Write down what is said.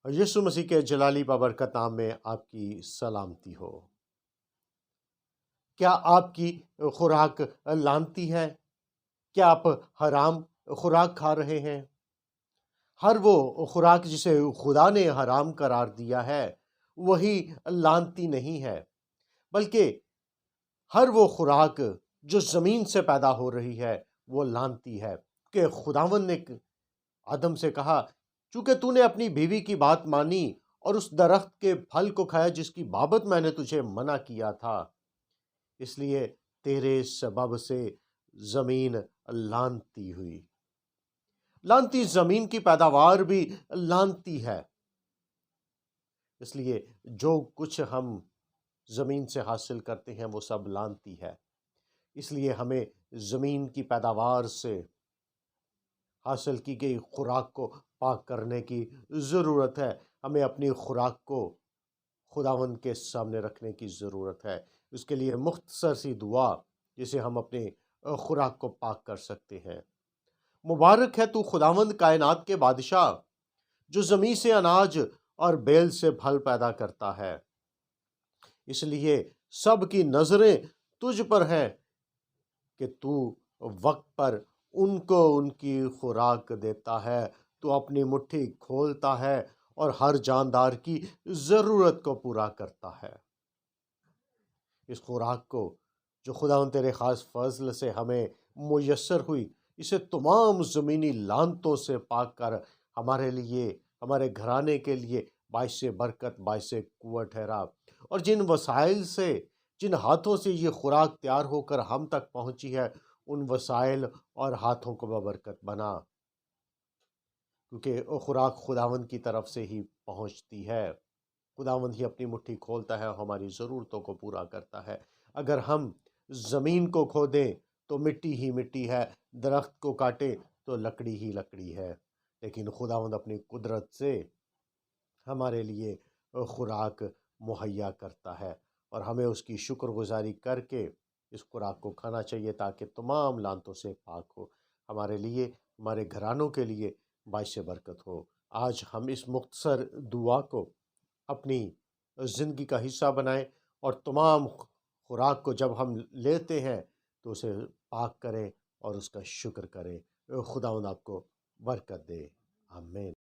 یسوع مسیح کے جلالی بابرکت نام میں آپ کی سلامتی ہو۔ کیا آپ کی خوراک لانتی ہے؟ کیا آپ حرام خوراک کھا رہے ہیں؟ ہر وہ خوراک جسے خدا نے حرام قرار دیا ہے وہی لانتی نہیں ہے، بلکہ ہر وہ خوراک جو زمین سے پیدا ہو رہی ہے وہ لانتی ہے، کہ خداوند نے آدم سے کہا چونکہ تو نے اپنی بیوی کی بات مانی اور اس درخت کے پھل کو کھایا جس کی بابت میں نے تجھے منع کیا تھا، اس لیے تیرے سبب سے زمین لانتی ہوئی۔ لانتی زمین کی پیداوار بھی لانتی ہے، اس لیے جو کچھ ہم زمین سے حاصل کرتے ہیں وہ سب لانتی ہے۔ اس لیے ہمیں زمین کی پیداوار سے حاصل کی گئی خوراک کو پاک کرنے کی ضرورت ہے۔ ہمیں اپنی خوراک کو خداوند کے سامنے رکھنے کی ضرورت ہے۔ اس کے لیے مختصر سی دعا جسے ہم اپنے خوراک کو پاک کر سکتے ہیں۔ مبارک ہے تو خداوند کائنات کے بادشاہ، جو زمین سے اناج اور بیل سے پھل پیدا کرتا ہے، اس لیے سب کی نظریں تجھ پر ہیں کہ تو وقت پر ان کو ان کی خوراک دیتا ہے۔ تو اپنی مٹھی کھولتا ہے اور ہر جاندار کی ضرورت کو پورا کرتا ہے۔ اس خوراک کو جو خداوند تیرے خاص فضل سے ہمیں میسر ہوئی، اسے تمام زمینی لانتوں سے پاک کر ہمارے لیے، ہمارے گھرانے کے لیے باعث برکت، باعث قوت ٹھہرا، اور جن وسائل سے، جن ہاتھوں سے یہ خوراک تیار ہو کر ہم تک پہنچی ہے، ان وسائل اور ہاتھوں کو ببرکت بنا، کیونکہ وہ خوراک خداوند کی طرف سے ہی پہنچتی ہے۔ خداوند ہی اپنی مٹھی کھولتا ہے اور ہماری ضرورتوں کو پورا کرتا ہے۔ اگر ہم زمین کو کھو دیں تو مٹی ہی مٹی ہے، درخت کو کاٹیں تو لکڑی ہی لکڑی ہے، لیکن خداوند اپنی قدرت سے ہمارے لیے خوراک مہیا کرتا ہے، اور ہمیں اس کی شکر گزاری کر کے اس خوراک کو کھانا چاہیے تاکہ تمام لانتوں سے پاک ہو، ہمارے لیے، ہمارے گھرانوں کے لیے باعث برکت ہو۔ آج ہم اس مختصر دعا کو اپنی زندگی کا حصہ بنائیں، اور تمام خوراک کو جب ہم لیتے ہیں تو اسے پاک کریں اور اس کا شکر کریں۔ خداوند آپ کو برکت دے، آمین۔